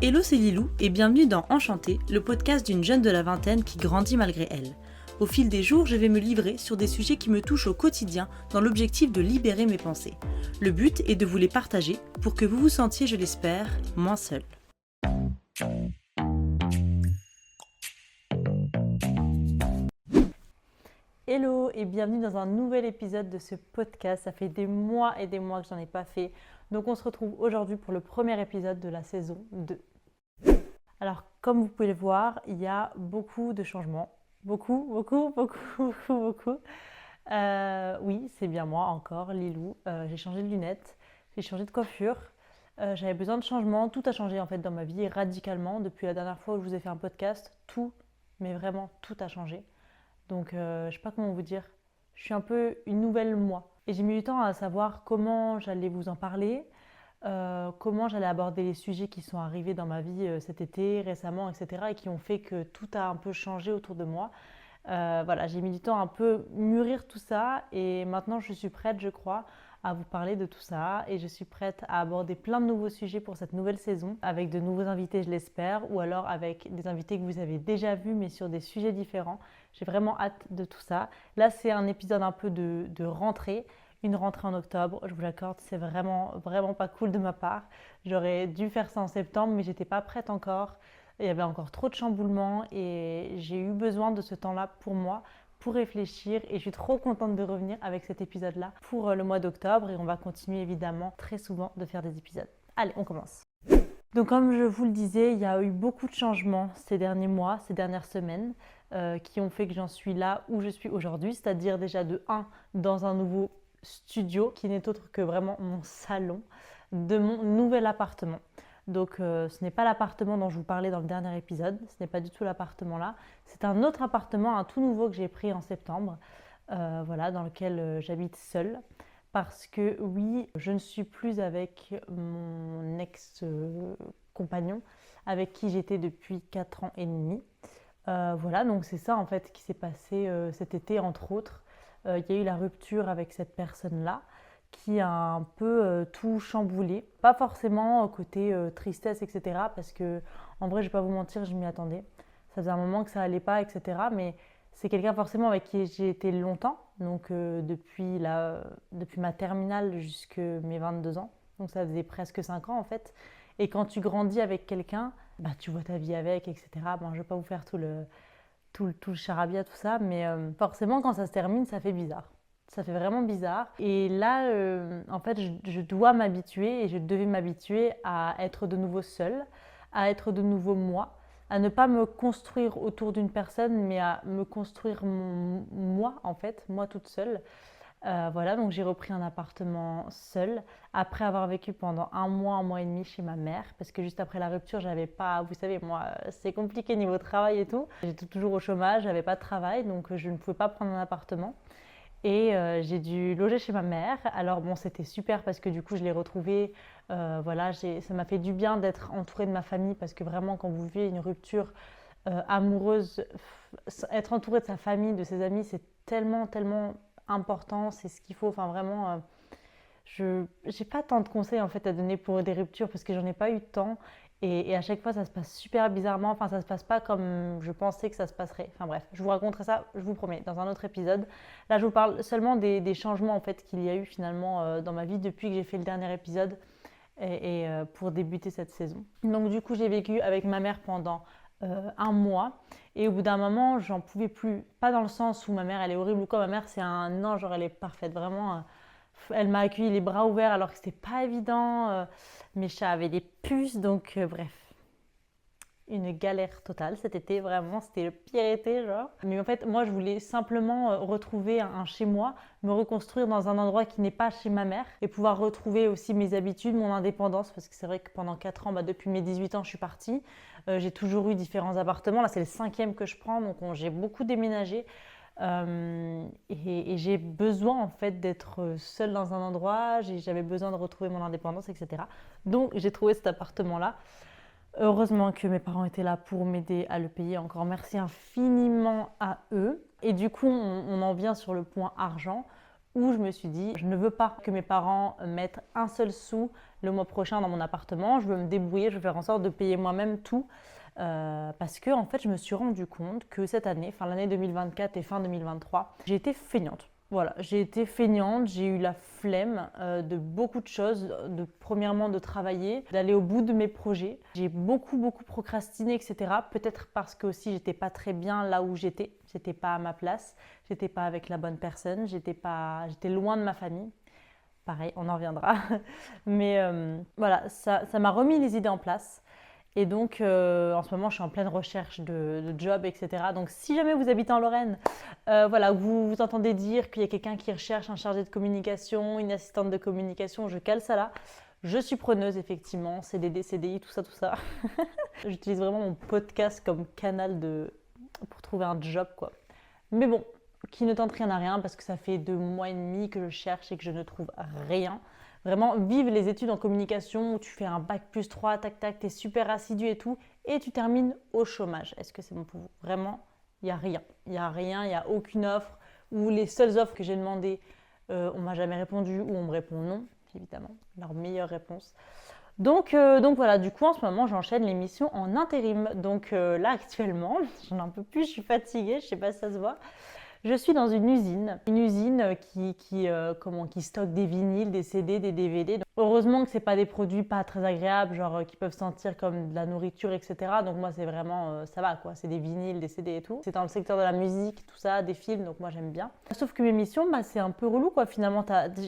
Hello, c'est Lilou et bienvenue dans Enchantée, le podcast d'une jeune de la vingtaine qui grandit malgré elle. Au fil des jours, je vais me livrer sur des sujets qui me touchent au quotidien dans l'objectif de libérer mes pensées. Le but est de vous les partager pour que vous vous sentiez, je l'espère, moins seul. Hello et bienvenue dans un nouvel épisode de ce podcast. Ça fait des mois et des mois que j'en ai pas fait. Donc on se retrouve aujourd'hui pour le premier épisode de la saison 2. Alors comme vous pouvez le voir, il y a beaucoup de changements. Beaucoup. Oui, c'est bien moi encore, Lilou. J'ai changé de lunettes, j'ai changé de coiffure. J'avais besoin de changement. Tout a changé en fait dans ma vie radicalement. Depuis la dernière fois où je vous ai fait un podcast, tout, mais vraiment tout a changé. Donc je sais pas comment vous dire. Je suis un peu une nouvelle moi. Et j'ai mis du temps à savoir comment j'allais vous en parler, comment j'allais aborder les sujets qui sont arrivés dans ma vie cet été, récemment, etc. et qui ont fait que tout a un peu changé autour de moi. Voilà, j'ai mis du temps à un peu mûrir tout ça et maintenant je suis prête, je crois, à vous parler de tout ça et je suis prête à aborder plein de nouveaux sujets pour cette nouvelle saison avec de nouveaux invités, je l'espère, ou alors avec des invités que vous avez déjà vus mais sur des sujets différents. J'ai vraiment hâte de tout ça. Là, c'est un épisode un peu de rentrée. Une rentrée en octobre, je vous l'accorde, c'est vraiment pas cool de ma part. J'aurais dû faire ça en septembre, mais j'étais pas prête encore. Il y avait encore trop de chamboulements et j'ai eu besoin de ce temps-là pour moi, pour réfléchir. Et je suis trop contente de revenir avec cet épisode-là pour le mois d'octobre. Et on va continuer évidemment très souvent de faire des épisodes. Allez, on commence. Donc comme je vous le disais, il y a eu beaucoup de changements ces derniers mois, ces dernières semaines, qui ont fait que j'en suis là où je suis aujourd'hui, c'est-à-dire déjà de 1 dans un nouveau studio qui n'est autre que vraiment mon salon de mon nouvel appartement. Donc ce n'est pas l'appartement dont je vous parlais dans le dernier épisode, ce n'est pas du tout l'appartement là, c'est un autre appartement, un tout nouveau que j'ai pris en septembre, voilà, dans lequel j'habite seule. Parce que oui, je ne suis plus avec mon ex-compagnon avec qui j'étais depuis 4 ans et demi. Voilà, donc c'est ça en fait qui s'est passé cet été entre autres. Il y a eu la rupture avec cette personne-là qui a un peu tout chamboulé. Pas forcément côté tristesse, etc. Parce que en vrai, je vais pas vous mentir, je m'y attendais. Ça faisait un moment que ça allait pas, etc. Mais c'est quelqu'un forcément avec qui j'ai été longtemps, donc depuis ma terminale jusqu'à mes 22 ans. Donc ça faisait presque 5 ans en fait. Et quand tu grandis avec quelqu'un, bah, tu vois ta vie avec, etc. Bon, je ne vais pas vous faire tout le charabia, tout ça, mais forcément quand ça se termine, ça fait bizarre. Ça fait vraiment bizarre. Et là, en fait, je dois m'habituer et je devais m'habituer à être de nouveau seule, à être de nouveau moi, à ne pas me construire autour d'une personne, mais à me construire moi, en fait, moi toute seule. Voilà, donc j'ai repris un appartement seul après avoir vécu pendant un mois et demi chez ma mère parce que juste après la rupture, j'avais pas, vous savez, moi, c'est compliqué niveau travail et tout. J'étais toujours au chômage, j'avais pas de travail donc je ne pouvais pas prendre un appartement et j'ai dû loger chez ma mère. Alors bon, c'était super parce que du coup, je l'ai retrouvée. Voilà, ça m'a fait du bien d'être entourée de ma famille parce que vraiment, quand vous vivez une rupture amoureuse, être entourée de sa famille, de ses amis, c'est tellement important, c'est ce qu'il faut. Enfin, vraiment, je n'ai pas tant de conseils en fait à donner pour des ruptures parce que j'en ai pas eu tant. Et à chaque fois, ça se passe super bizarrement. Enfin, ça se passe pas comme je pensais que ça se passerait. Enfin bref, je vous raconterai ça, je vous promets, dans un autre épisode. Là, je vous parle seulement des changements en fait qu'il y a eu finalement dans ma vie depuis que j'ai fait le dernier épisode et pour débuter cette saison. Donc du coup, j'ai vécu avec ma mère pendant un mois et au bout d'un moment, j'en pouvais plus. Pas dans le sens où ma mère elle est horrible ou quoi. Ma mère c'est un ange, genre elle est parfaite, vraiment. Elle m'a accueilli les bras ouverts alors que c'était pas évident. Mes chats avaient des puces, donc bref. Une galère totale cet été, vraiment, c'était le pire été, genre. Mais en fait, moi, je voulais simplement retrouver un chez moi, me reconstruire dans un endroit qui n'est pas chez ma mère et pouvoir retrouver aussi mes habitudes, mon indépendance, parce que c'est vrai que pendant 4 ans, bah, depuis mes 18 ans, je suis partie. J'ai toujours eu différents appartements. Là, c'est le 5e que je prends, donc j'ai beaucoup déménagé. Et j'ai besoin en fait d'être seule dans un endroit, j'avais besoin de retrouver mon indépendance, etc. Donc j'ai trouvé cet appartement-là. Heureusement que mes parents étaient là pour m'aider à le payer. Encore merci infiniment à eux. Et du coup, on en vient sur le point argent. où je me suis dit, je ne veux pas que mes parents mettent un seul sou le mois prochain dans mon appartement. Je veux me débrouiller, je veux faire en sorte de payer moi-même tout. Parce que en fait, je me suis rendu compte que cette année, fin l'année 2024 et fin 2023, j'ai été feignante. Voilà, j'ai été feignante, j'ai eu la flemme de beaucoup de choses, premièrement de travailler, d'aller au bout de mes projets. J'ai beaucoup procrastiné, etc. Peut-être parce que aussi j'étais pas très bien là où j'étais pas à ma place, j'étais pas avec la bonne personne, j'étais loin de ma famille. Pareil, on en reviendra. Mais voilà, ça m'a remis les idées en place. Et donc, en ce moment, je suis en pleine recherche de job, etc. Donc, si jamais vous habitez en Lorraine, voilà, vous entendez dire qu'il y a quelqu'un qui recherche un chargé de communication, une assistante de communication, je cale ça là. Je suis preneuse, effectivement, CDD, CDI, tout ça, tout ça. J'utilise vraiment mon podcast comme canal pour trouver un job, quoi. Mais bon, qui ne tente rien à rien parce que ça fait 2 mois et demi que je cherche et que je ne trouve rien. Vraiment, vive les études en communication où tu fais un bac+3, tac tac, tu es super assidu et tout, et tu termines au chômage. Est-ce que c'est bon pour vous? Vraiment, il n'y a rien. Il n'y a rien, il n'y a aucune offre. Ou les seules offres que j'ai demandées, on m'a jamais répondu ou on me répond non, évidemment, leur meilleure réponse. Donc voilà, du coup en ce moment j'enchaîne les missions en intérim. Donc là actuellement, j'en peux plus, je suis fatiguée, je sais pas si ça se voit. Je suis dans une usine qui stocke des vinyles, des CD, des DVD. Donc, heureusement que c'est pas des produits pas très agréables, genre qui peuvent sentir comme de la nourriture, etc. Donc moi c'est vraiment, ça va quoi, c'est des vinyles, des CD et tout. C'est dans le secteur de la musique, tout ça, des films, donc moi j'aime bien. Sauf que mes missions, c'est un peu relou quoi finalement.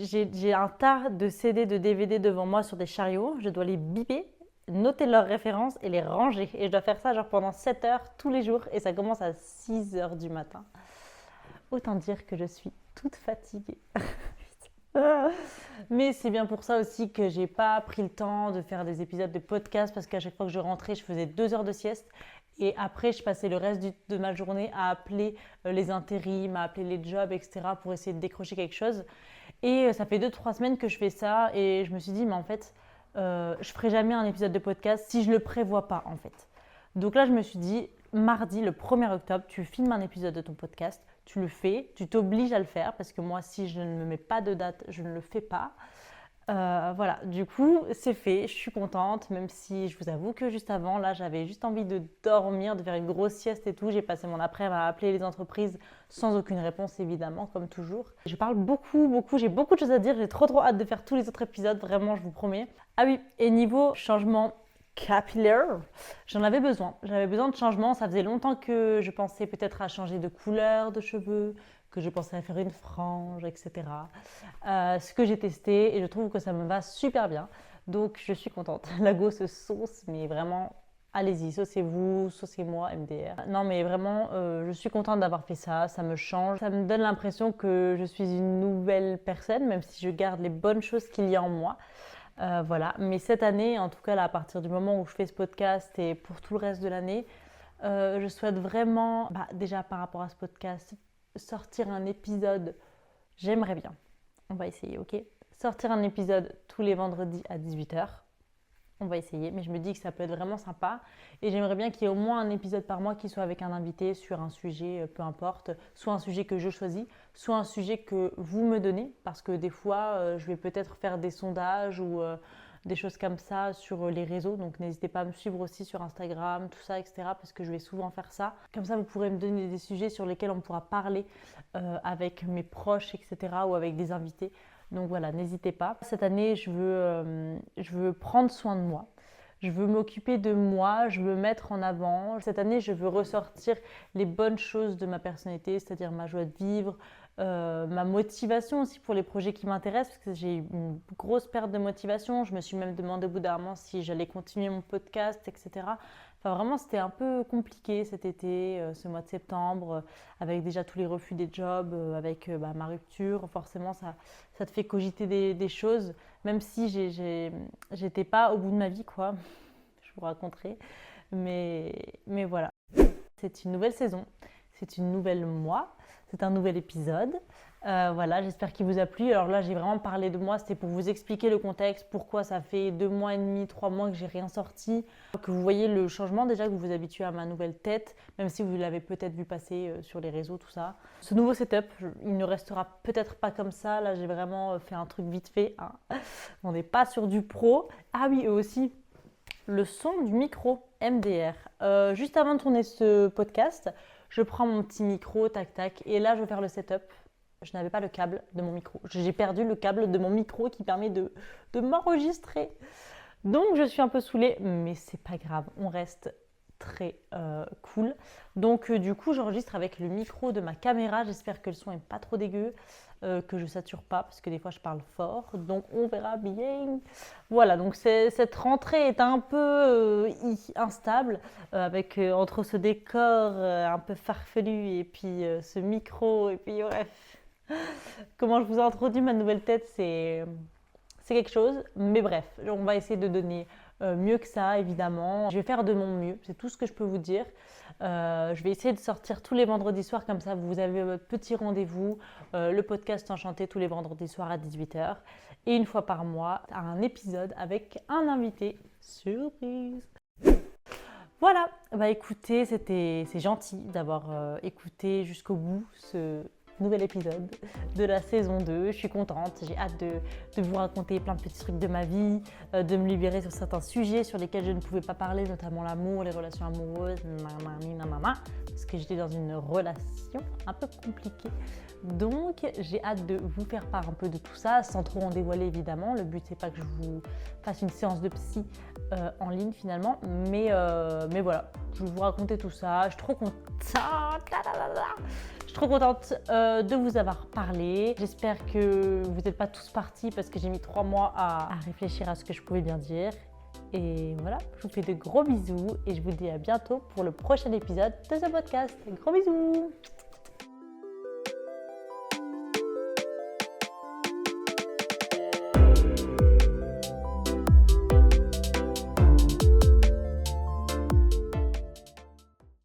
J'ai un tas de CD, de DVD devant moi sur des chariots, je dois les biper, noter leurs références et les ranger. Et je dois faire ça genre pendant 7 heures tous les jours et ça commence à 6 heures du matin. Autant dire que je suis toute fatiguée. Mais c'est bien pour ça aussi que j'ai pas pris le temps de faire des épisodes de podcast parce qu'à chaque fois que je rentrais, je faisais 2 heures de sieste. Et après, je passais le reste de ma journée à appeler les intérims, à appeler les jobs, etc. pour essayer de décrocher quelque chose. Et ça fait 2-3 semaines que je fais ça et je me suis dit, mais en fait, je ferai jamais un épisode de podcast si je le prévois pas en fait. Donc là, je me suis dit, mardi, le 1er octobre, tu filmes un épisode de ton podcast, tu le fais, tu t'obliges à le faire parce que moi, si je ne me mets pas de date, je ne le fais pas. Voilà, du coup, c'est fait, je suis contente, même si je vous avoue que juste avant, là, j'avais juste envie de dormir, de faire une grosse sieste et tout. J'ai passé mon après-midi à appeler les entreprises sans aucune réponse, évidemment, comme toujours. Je parle beaucoup, j'ai beaucoup de choses à dire, j'ai trop hâte de faire tous les autres épisodes, vraiment, je vous promets. Ah oui, et niveau changement capillaire, j'en avais besoin. J'avais besoin de changement. Ça faisait longtemps que je pensais peut-être à changer de couleur de cheveux, que je pensais à faire une frange, etc. Ce que j'ai testé et je trouve que ça me va super bien. Donc je suis contente. La go se sauce, mais vraiment, allez-y, saucez-vous, saucez-moi, MDR. Non mais vraiment, je suis contente d'avoir fait ça. Ça me change. Ça me donne l'impression que je suis une nouvelle personne, même si je garde les bonnes choses qu'il y a en moi. Voilà, mais cette année, en tout cas là, à partir du moment où je fais ce podcast et pour tout le reste de l'année, je souhaite vraiment, déjà par rapport à ce podcast, sortir un épisode, j'aimerais bien, on va essayer, ok? Sortir un épisode tous les vendredis à 18h. On va essayer, mais je me dis que ça peut être vraiment sympa. Et j'aimerais bien qu'il y ait au moins un épisode par mois qui soit avec un invité sur un sujet, peu importe, soit un sujet que je choisis, soit un sujet que vous me donnez, parce que des fois, je vais peut-être faire des sondages ou des choses comme ça sur les réseaux. Donc n'hésitez pas à me suivre aussi sur Instagram, tout ça, etc. Parce que je vais souvent faire ça. Comme ça, vous pourrez me donner des sujets sur lesquels on pourra parler avec mes proches, etc. ou avec des invités. Donc voilà, n'hésitez pas. Cette année, je veux prendre soin de moi. Je veux m'occuper de moi, je veux mettre en avant. Cette année, je veux ressortir les bonnes choses de ma personnalité, c'est-à-dire ma joie de vivre, ma motivation aussi pour les projets qui m'intéressent, parce que j'ai eu une grosse perte de motivation. Je me suis même demandé au bout d'un moment si j'allais continuer mon podcast, etc. Enfin, vraiment, c'était un peu compliqué cet été, ce mois de septembre, avec déjà tous les refus des jobs, avec ma rupture. Forcément, ça te fait cogiter des choses, même si j'étais pas au bout de ma vie, quoi. Je vous raconterai. Mais voilà. C'est une nouvelle saison, c'est une nouvelle mois, c'est un nouvel épisode. Voilà, j'espère qu'il vous a plu. Alors là, j'ai vraiment parlé de moi, c'était pour vous expliquer le contexte, pourquoi ça fait 2 mois et demi, 3 mois que j'ai rien sorti, que vous voyez le changement déjà, que vous vous habituez à ma nouvelle tête, même si vous l'avez peut-être vu passer sur les réseaux, tout ça. Ce nouveau setup, il ne restera peut-être pas comme ça. Là, j'ai vraiment fait un truc vite fait, hein. On n'est pas sur du pro. Ah oui, et aussi le son du micro MDR. Juste avant de tourner ce podcast, je prends mon petit micro, tac tac, et là je vais faire le setup. Je n'avais pas le câble de mon micro. J'ai perdu le câble de mon micro qui permet de m'enregistrer. Donc je suis un peu saoulée, mais c'est pas grave, on reste très cool. Donc du coup j'enregistre avec le micro de ma caméra. J'espère que le son est pas trop dégueu, que je sature pas parce que des fois je parle fort. Donc on verra bien. Voilà, donc cette rentrée est un peu instable avec entre ce décor un peu farfelu et puis ce micro et puis bref. Comment je vous ai introduit ma nouvelle tête, c'est quelque chose. Mais bref, on va essayer de donner mieux que ça, évidemment. Je vais faire de mon mieux, c'est tout ce que je peux vous dire. Je vais essayer de sortir tous les vendredis soirs, comme ça vous avez votre petit rendez-vous, le podcast Enchanté tous les vendredis soirs à 18h. Et une fois par mois, un épisode avec un invité surprise. Voilà, bah écoutez, c'est gentil d'avoir écouté jusqu'au bout ce nouvel épisode de la saison 2. Je suis contente, j'ai hâte de vous raconter plein de petits trucs de ma vie, de me libérer sur certains sujets sur lesquels je ne pouvais pas parler, notamment l'amour, les relations amoureuses, parce que j'étais dans une relation un peu compliquée. Donc j'ai hâte de vous faire part un peu de tout ça, sans trop en dévoiler évidemment. Le but c'est pas que je vous fasse une séance de psy en ligne finalement, mais voilà, je vais vous raconter tout ça. Je suis trop contente. Je suis trop contente de vous avoir parlé. J'espère que vous n'êtes pas tous partis parce que j'ai mis 3 mois à réfléchir à ce que je pouvais bien dire. Et voilà, je vous fais de gros bisous et je vous dis à bientôt pour le prochain épisode de ce podcast. Gros bisous!